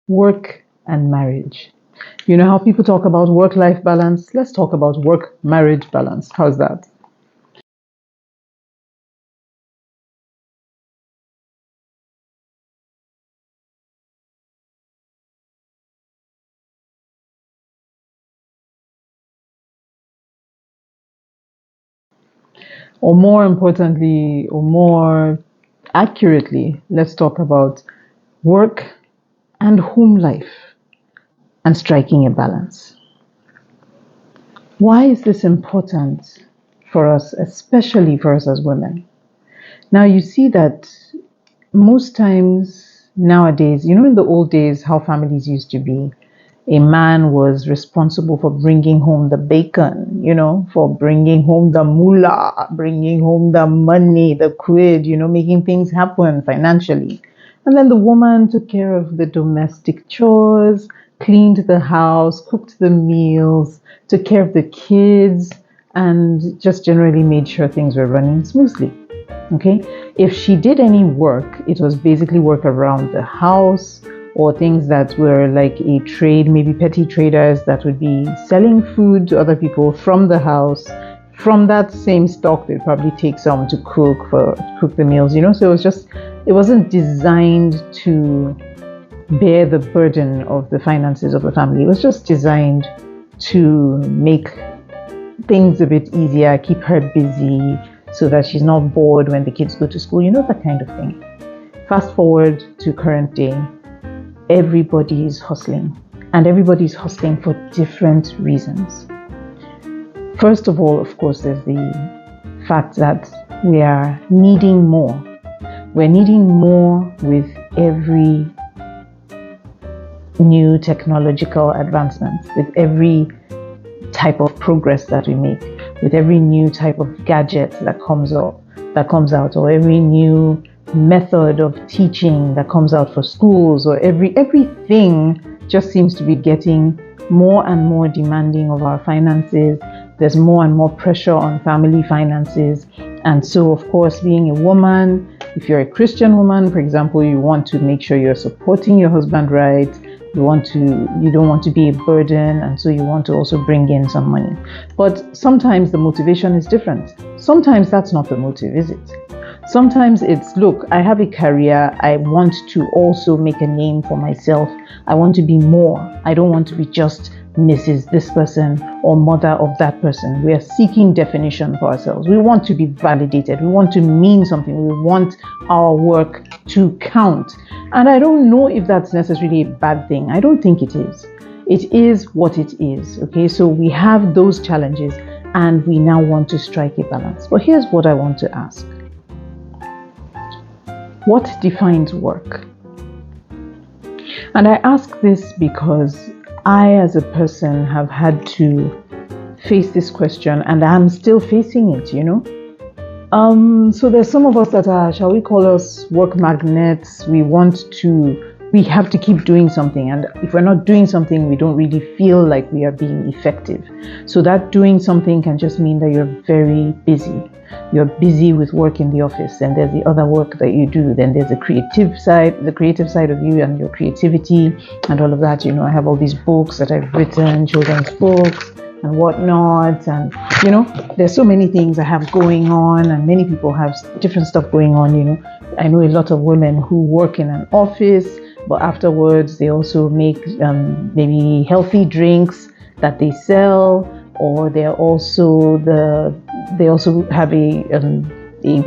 Work and marriage. You know how people talk about work-life balance? Let's talk about work-marriage balance. How's that? Or more importantly, or more accurately, let's talk about work and home life and striking a balance. Why is this important for us, especially for us as women? Now, you see that most times nowadays, in the old days, how families used to be, a man was responsible for bringing home the bacon, for bringing home the moolah, bringing home the money, the quid, making things happen financially. And then the woman took care of the domestic chores, cleaned the house, cooked the meals, took care of the kids, and just generally made sure things were running smoothly. Okay, if she did any work, it was basically work around the house or things that were like a trade, maybe petty traders that would be selling food to other people from the house. From that same stock, they'd probably take some to cook the meals, So it wasn't designed to bear the burden of the finances of the family. It was just designed to make things a bit easier, keep her busy, so that she's not bored when the kids go to school, that kind of thing. Fast forward to current day, everybody is hustling, and everybody is hustling for different reasons. First of all, of course, there's the fact that we are needing more. We're needing more with every new technological advancement, with every type of progress that we make, with every new type of gadget that comes out, or every new method of teaching that comes out for schools, or everything just seems to be getting more and more demanding of our finances. There's more and more pressure on family finances. And so, of course, being a woman, if you're a Christian woman, for example, you want to make sure you're supporting your husband right. You don't want to be a burden, and so you want to also bring in some money. But sometimes the motivation is different. Sometimes that's not the motive, is it? Sometimes it's, look, I have a career. I want to also make a name for myself. I want to be more. I don't want to be just Mrs. this person or mother of that person. We are seeking definition for ourselves. We want to be validated. We want to mean something. We want our work to count. And I don't know if that's necessarily a bad thing. I don't think it is. It is what it is. Okay, so we have those challenges and we now want to strike a balance. But here's what I want to ask. What defines work? And I ask this because I, as a person, have had to face this question, and I'm still facing it, So there's some of us that are, shall we call us work magnets? We have to keep doing something. And if we're not doing something, we don't really feel like we are being effective. So that doing something can just mean that you're very busy. You're busy with work in the office, and there's the other work that you do. Then there's the creative side of you and your creativity and all of that. I have all these books that I've written, children's books and whatnot. And, there's so many things I have going on, and many people have different stuff going on. I know a lot of women who work in an office, but afterwards they also make maybe healthy drinks that they sell, or they also have a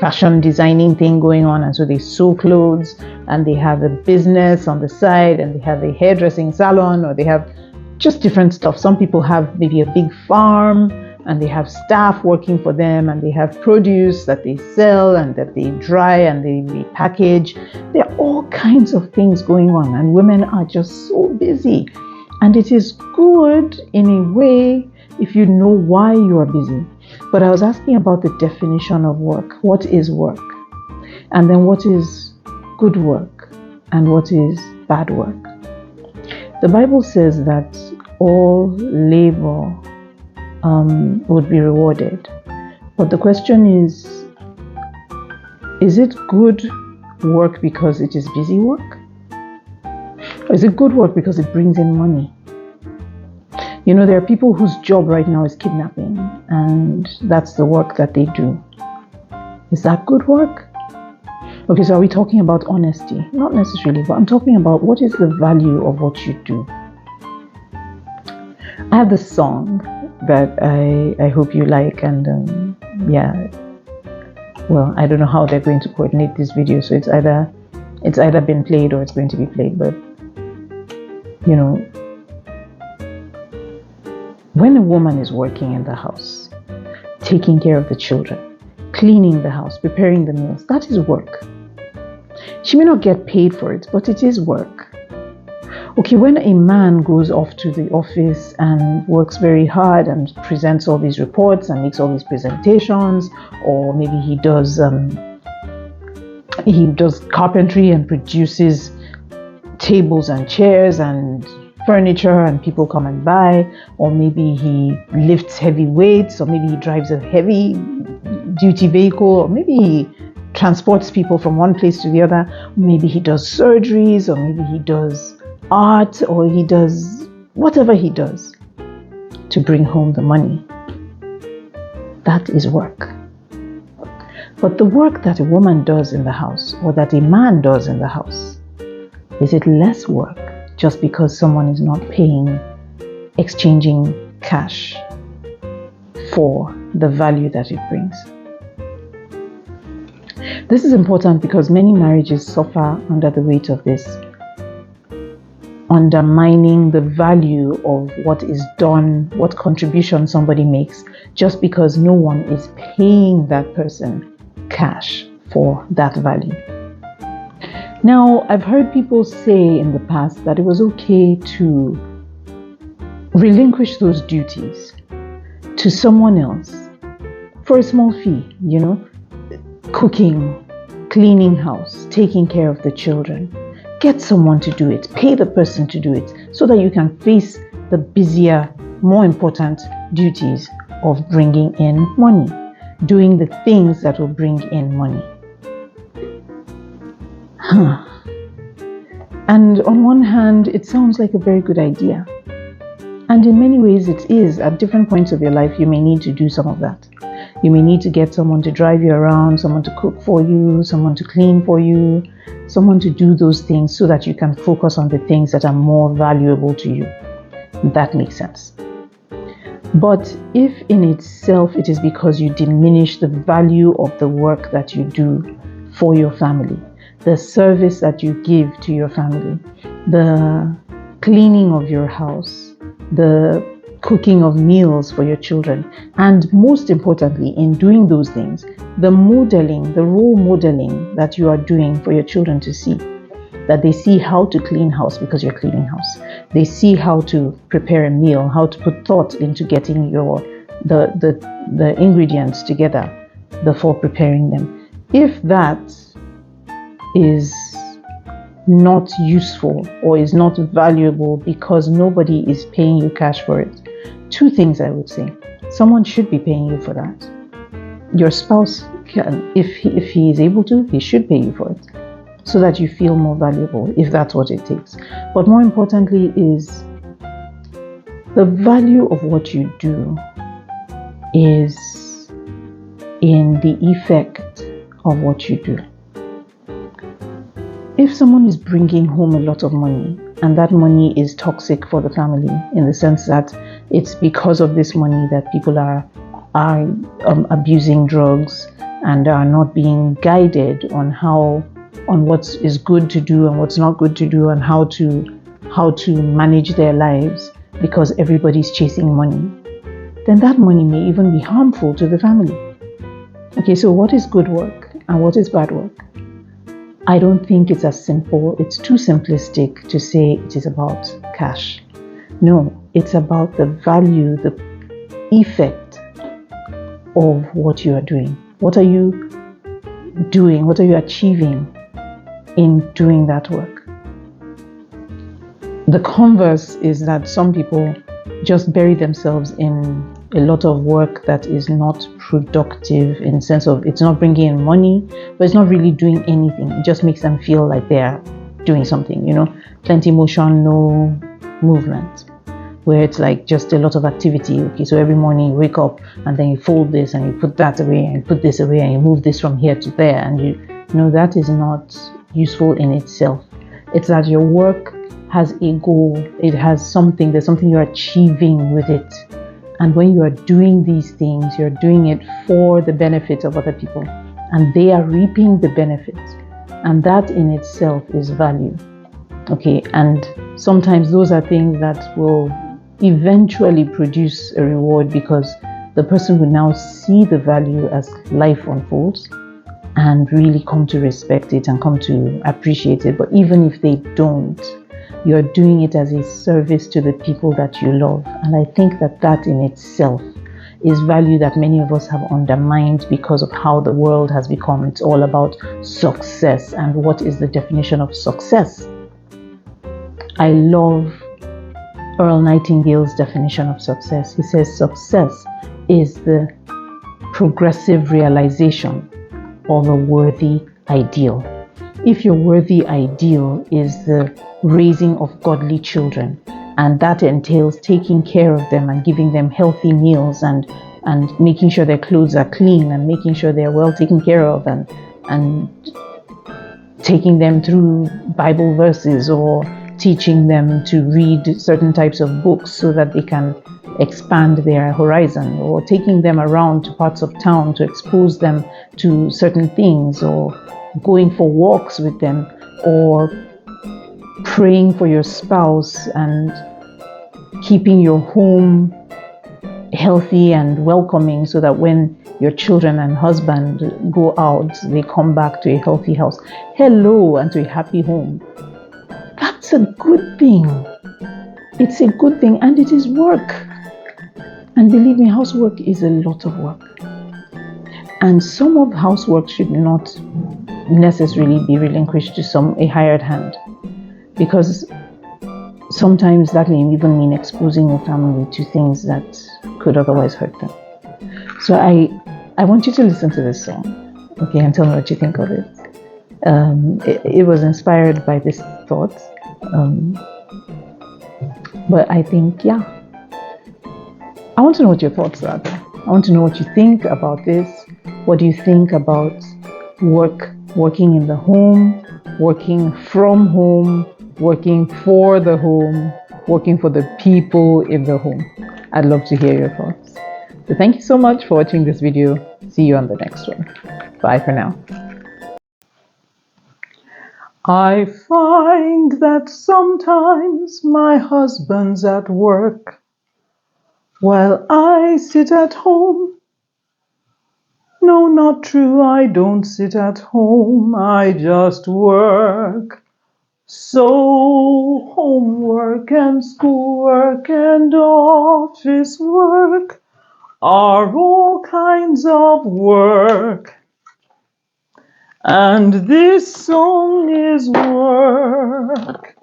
fashion designing thing going on, and so they sew clothes, and they have a business on the side, and they have a hairdressing salon, or they have just different stuff. Some people have maybe a big farm, and they have staff working for them, and they have produce that they sell and that they dry and they package. There are all kinds of things going on, and women are just so busy. And it is good in a way if you know why you are busy. But I was asking about the definition of work. What is work? And then what is good work? And what is bad work? The Bible says that all labor would be rewarded. But the question is it good work because it is busy work? Is it good work because it brings in money? You know, there are people whose job right now is kidnapping, and that's the work that they do. Is that good work? Okay, so are we talking about honesty? Not necessarily, but I'm talking about what is the value of what you do. I have this song that I hope you like, and yeah, well, I don't know how they're going to coordinate this video, so it's either been played or it's going to be played. But you know, when a woman is working in the house, taking care of the children, cleaning the house, preparing the meals, that is work. She may not get paid for it, but it is work. Okay, when a man goes off to the office and works very hard and presents all these reports and makes all these presentations, or maybe he does carpentry and produces tables and chairs and furniture and people come and buy, or maybe he lifts heavy weights, or maybe he drives a heavy duty vehicle, or maybe he transports people from one place to the other, maybe he does surgeries, or maybe he does art, or he does whatever he does to bring home the money. That is work. But the work that a woman does in the house, or that a man does in the house, is it less work just because someone is not exchanging cash for the value that it brings? This is important because many marriages suffer under the weight of this, undermining the value of what is done, what contribution somebody makes, just because no one is paying that person cash for that value. Now, I've heard people say in the past that it was okay to relinquish those duties to someone else for a small fee, you know, cooking, cleaning house, taking care of the children. Get someone to do it, pay the person to do it, so that you can face the busier, more important duties of bringing in money, doing the things that will bring in money. And on one hand, it sounds like a very good idea. And in many ways it is. At different points of your life, you may need to do some of that. You may need to get someone to drive you around, someone to cook for you, someone to clean for you, someone to do those things so that you can focus on the things that are more valuable to you. That makes sense. But if in itself it is because you diminish the value of the work that you do for your family, the service that you give to your family, the cleaning of your house, the cooking of meals for your children, and most importantly, in doing those things, the modeling, the role modeling that you are doing for your children to see, that they see how to clean house because you're cleaning house. They see how to prepare a meal, how to put thought into getting the ingredients together before preparing them. If that is not useful or is not valuable because nobody is paying you cash for it, two things I would say. Someone should be paying you for that. Your spouse can, if he is able to, he should pay you for it so that you feel more valuable, if that's what it takes. But more importantly is the value of what you do is in the effect of what you do. If someone is bringing home a lot of money and that money is toxic for the family in the sense that it's because of this money that people are abusing drugs and are not being guided on what is good to do and what's not good to do and how to manage their lives because everybody's chasing money, then that money may even be harmful to the family. Okay, so what is good work and what is bad work? I don't think it's as simple. It's too simplistic to say it is about cash. No, it's about the value, the effect of what you are doing. What are you doing? What are you achieving in doing that work? The converse is that some people just bury themselves in a lot of work that is not productive in the sense of it's not bringing in money, but it's not really doing anything. It just makes them feel like they're doing something, plenty motion, no movement, where it's like just a lot of activity. Okay, so every morning you wake up and then you fold this and you put that away and you put this away and you move this from here to there, and that is not useful in itself. It's that your work has a goal, it has something, there's something you're achieving with it. And when you are doing these things, you're doing it for the benefit of other people, and they are reaping the benefits. And that in itself is value. Okay, and sometimes those are things that will eventually produce a reward, because the person will now see the value as life unfolds and really come to respect it and come to appreciate it. But even if they don't, you're doing it as a service to the people that you love. And I think that in itself is value that many of us have undermined because of how the world has become. It's all about success. And what is the definition of success? I love Earl Nightingale's definition of success. He says success is the progressive realization of a worthy ideal. If your worthy ideal is the raising of godly children, and that entails taking care of them and giving them healthy meals and making sure their clothes are clean and making sure they're well taken care of, and taking them through Bible verses or teaching them to read certain types of books so that they can expand their horizon, or taking them around to parts of town to expose them to certain things, or going for walks with them, or praying for your spouse and keeping your home healthy and welcoming so that when your children and husband go out, they come back to a healthy house. Hello, and to a happy home. That's a good thing. It's a good thing, and it is work. And believe me, housework is a lot of work. And some of housework should not necessarily be relinquished to a hired hand, because sometimes that may even mean exposing your family to things that could otherwise hurt them. So I want you to listen to this song, okay, and tell me what you think of it. It was inspired by this thought, but I think, I want to know what your thoughts are. I want to know what you think about this. What do you think about working in the home, working from home, working for the home, working for the people in the home? I'd love to hear your thoughts. So thank you so much for watching this video. See you on the next one. Bye for now. I find that sometimes my husband's at work while I sit at home. No, not true, I don't sit at home, I just work. So homework and schoolwork and office work are all kinds of work. And this song is work.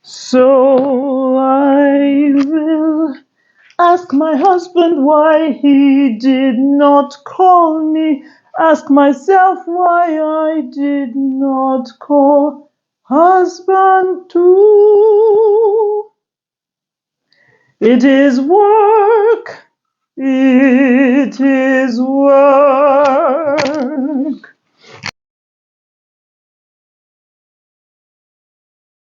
So I will ask my husband why he did not call me. Ask myself why I did not call husband too. It is work. It is work.